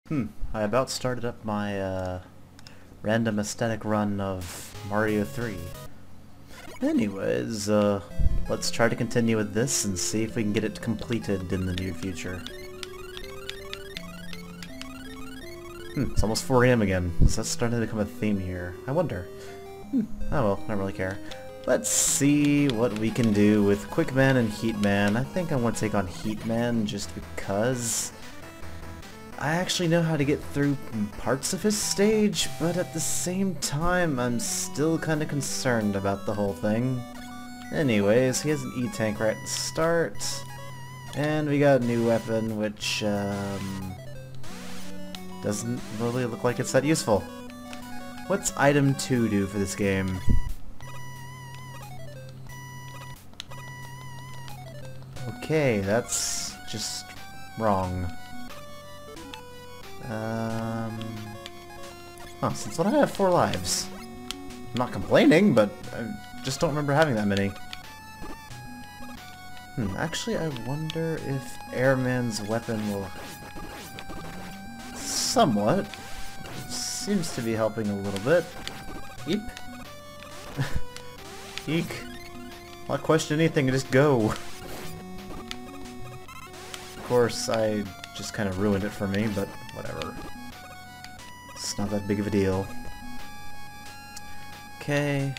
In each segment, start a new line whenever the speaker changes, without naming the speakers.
I about started up my random aesthetic run of Mario 3. Anyways, let's try to continue with this and see if we can get it completed in the near future. It's almost 4 AM again, so that's starting to become a theme here. I wonder. Oh well, I don't really care. Let's see what we can do with Quickman and Heatman. I think I want to take on Heatman just because I actually know how to get through parts of his stage, but at the same time I'm still kind of concerned about the whole thing. Anyways, he has an E-tank right at the start, and we got a new weapon which doesn't really look like it's that useful. What's item 2 do for this game? Okay, that's just wrong. Since when I have 4 lives? I'm not complaining, but I just don't remember having that many. Actually, I wonder if Airman's weapon will... Somewhat. It seems to be helping a little bit. Eep. Eek. Not question anything, just go. Of course, I just kind of ruined it for me, but whatever. It's not that big of a deal. Okay.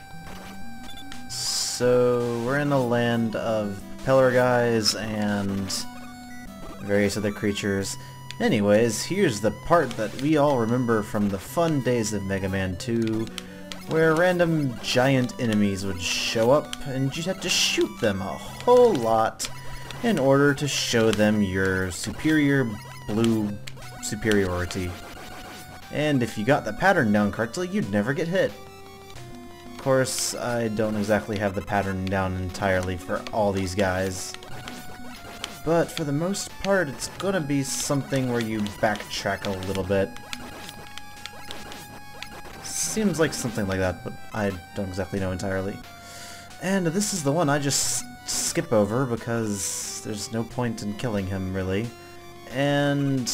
So, we're in a land of propeller guys and various other creatures. Anyways, here's the part that we all remember from the fun days of Mega Man 2, where random giant enemies would show up and you'd have to shoot them a whole lot in order to show them your superior blue superiority. And if you got the pattern down correctly, you'd never get hit. Of course, I don't exactly have the pattern down entirely for all these guys, but for the most part it's gonna be something where you backtrack a little bit. Seems like something like that, but I don't exactly know entirely. And this is the one I just skip over because there's no point in killing him, really. And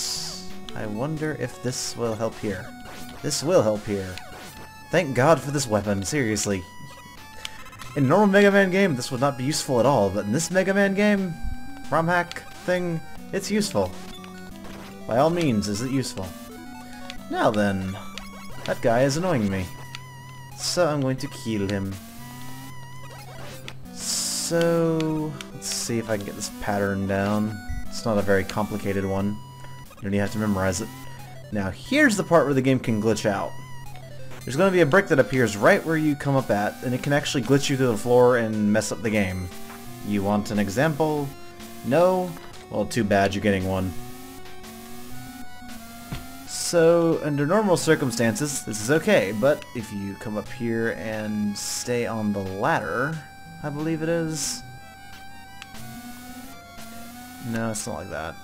I wonder if this will help here. This will help here. Thank God for this weapon, seriously. In a normal Mega Man game, this would not be useful at all, but in this Mega Man game, ROM hack thing, it's useful. By all means, is it useful. Now then, that guy is annoying me. So I'm going to kill him. So, let's see if I can get this pattern down. It's not a very complicated one. You don't even have to memorize it. Now, here's the part where the game can glitch out. There's going to be a brick that appears right where you come up at, and it can actually glitch you through the floor and mess up the game. You want an example? No? Well, too bad, you're getting one. So, under normal circumstances, this is okay, but if you come up here and stay on the ladder, I believe it is. No, it's not like that.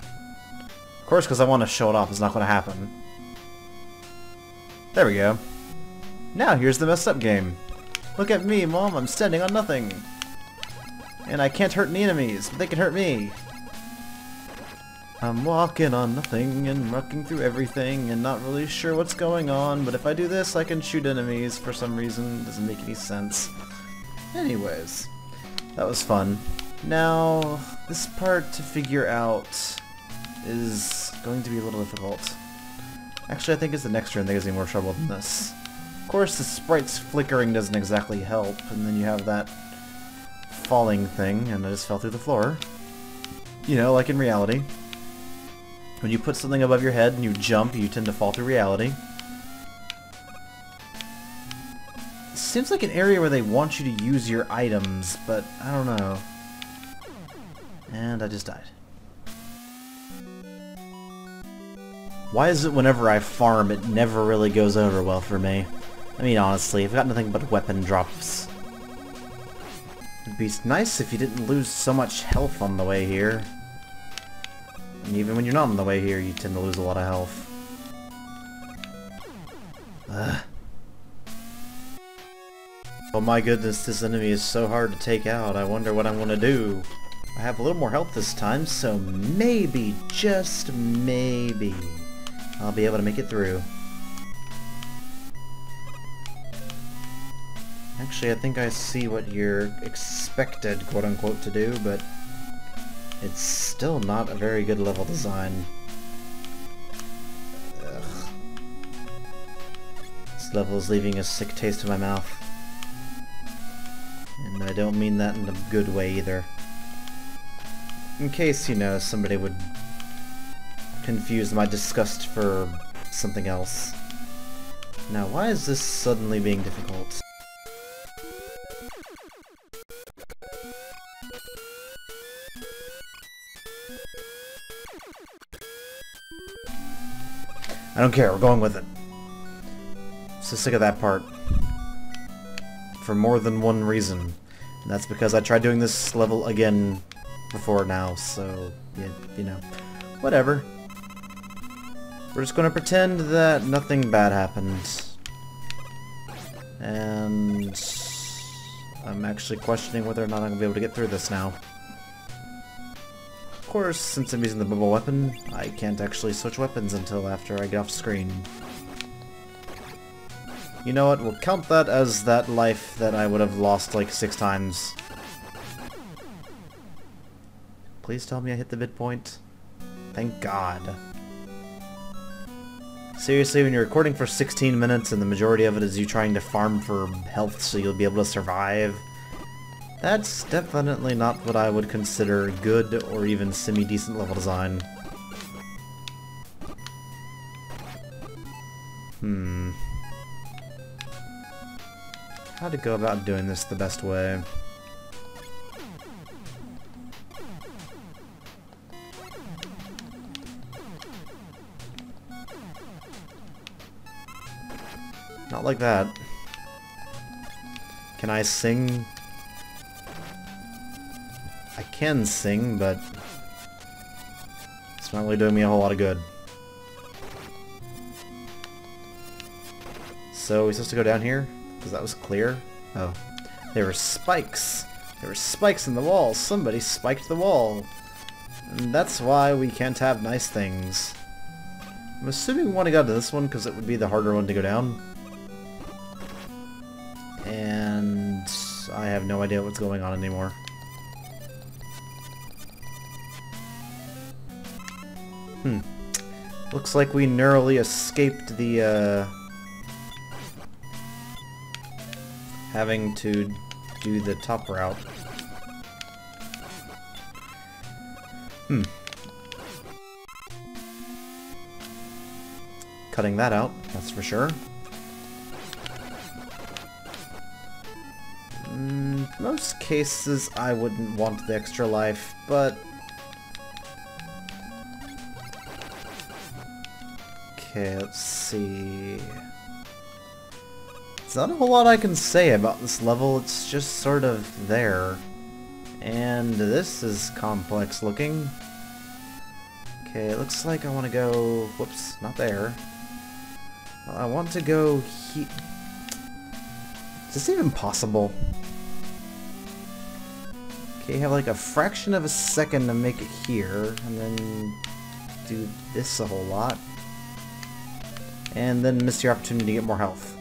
Of course, because I want to show it off, it's not going to happen. There we go. Now here's the messed up game. Look at me, Mom, I'm standing on nothing. And I can't hurt any enemies, but they can hurt me. I'm walking on nothing and mucking through everything and not really sure what's going on, but if I do this I can shoot enemies for some reason. Doesn't make any sense. Anyways, that was fun. Now, this part to figure out is going to be a little difficult. Actually, I think it's the next turn that gives me more trouble than this. Of course, the sprite's flickering doesn't exactly help, and then you have that falling thing, and I just fell through the floor. You know, like in reality. When you put something above your head and you jump, you tend to fall through reality. Seems like an area where they want you to use your items, but I don't know. And I just died. Why is it whenever I farm, it never really goes over well for me? I mean, honestly, I've got nothing but weapon drops. It'd be nice if you didn't lose so much health on the way here. And even when you're not on the way here, you tend to lose a lot of health. Ugh. Oh my goodness, this enemy is so hard to take out. I wonder what I'm going to do. I have a little more health this time, so maybe, just maybe, I'll be able to make it through. Actually, I think I see what you're expected, quote-unquote, to do, but it's still not a very good level design. Ugh. This level is leaving a sick taste in my mouth. And I don't mean that in a good way either. In case, you know, somebody would confuse my disgust for something else. Now, why is this suddenly being difficult? I don't care, we're going with it. So sick of that part. For more than one reason. And that's because I tried doing this level again before now, so, yeah, you know, whatever. We're just gonna pretend that nothing bad happened. And I'm actually questioning whether or not I'm gonna be able to get through this now. Of course, since I'm using the bubble weapon, I can't actually switch weapons until after I get off screen. You know what, we'll count that as that life that I would have lost like 6 times. Please tell me I hit the midpoint. Thank God. Seriously, when you're recording for 16 minutes and the majority of it is you trying to farm for health so you'll be able to survive, that's definitely not what I would consider good or even semi-decent level design. How to go about doing this the best way? Not like that. Can I sing? I can sing, but it's not really doing me a whole lot of good. So we're supposed to go down here? Because that was clear. Oh. There were spikes. There were spikes in the wall. Somebody spiked the wall. And that's why we can't have nice things. I'm assuming we want to go to this one because it would be the harder one to go down. And I have no idea what's going on anymore. Looks like we narrowly escaped the, having to do the top route. Cutting that out, that's for sure. Most cases I wouldn't want the extra life, but okay, let's see. There's not a whole lot I can say about this level, it's just sort of there. And this is complex looking. Okay, it looks like I want to go... Whoops, not there. Well, I want to go he... Is this even possible? Okay, you have like a fraction of a second to make it here, and then do this a whole lot. And then miss your opportunity to get more health.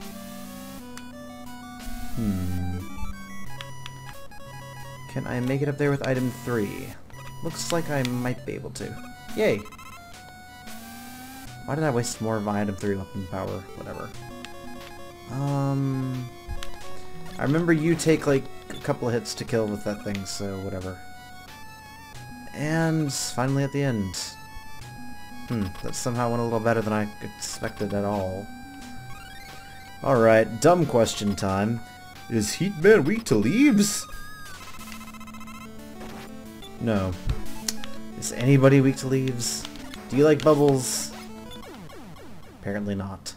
Can I make it up there with item 3? Looks like I might be able to. Yay! Why did I waste more of my item 3 weapon power? Whatever. I remember you take like a couple of hits to kill with that thing, so whatever. And finally at the end. That somehow went a little better than I expected at all. Alright, dumb question time. Is Heatman weak to leaves? No. Is anybody weak to leaves? Do you like bubbles? Apparently not.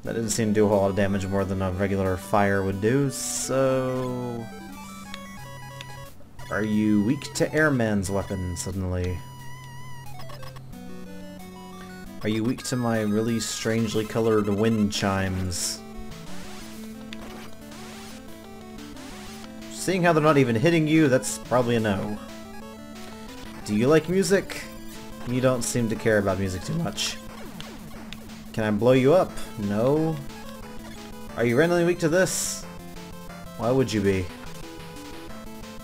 That didn't seem to do a whole lot of damage more than a regular fire would do, so... Are you weak to Airman's weapon suddenly? Are you weak to my really strangely colored wind chimes? Seeing how they're not even hitting you, that's probably a no. Do you like music? You don't seem to care about music too much. Can I blow you up? No. Are you randomly weak to this? Why would you be?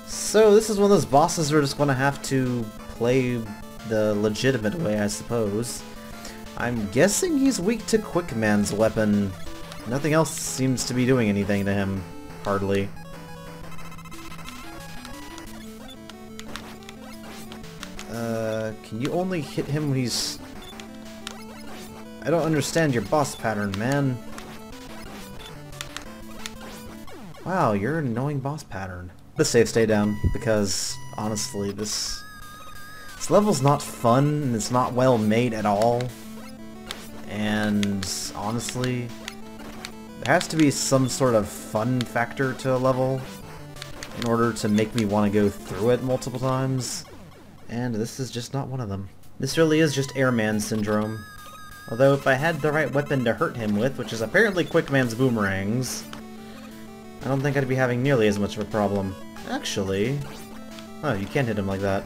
So this is one of those bosses we're just going to have to play the legitimate way, I suppose. I'm guessing he's weak to Quickman's weapon. Nothing else seems to be doing anything to him. Hardly. Can you only hit him when he's... I don't understand your boss pattern, man. Wow, you're an annoying boss pattern. Let's save stay down, because honestly, this level's not fun, and it's not well made at all. And honestly, there has to be some sort of fun factor to a level in order to make me want to go through it multiple times. And this is just not one of them. This really is just Airman syndrome. Although if I had the right weapon to hurt him with, which is apparently Quickman's boomerangs, I don't think I'd be having nearly as much of a problem. Actually... Oh, you can't hit him like that.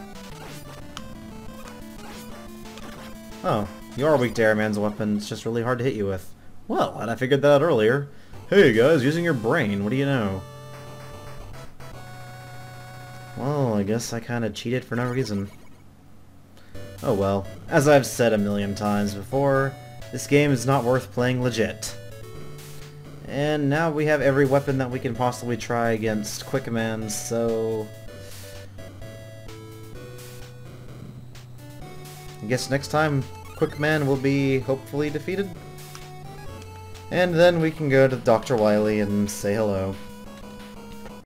Oh, you are weak to Airman's weapon, it's just really hard to hit you with. Well, and I figured that out earlier. Hey guys, using your brain, what do you know? Well, I guess I kinda cheated for no reason. Oh well. As I've said a million times before, this game is not worth playing legit. And now we have every weapon that we can possibly try against Quickman, so... I guess next time, Quickman will be hopefully defeated. And then we can go to Dr. Wily and say hello.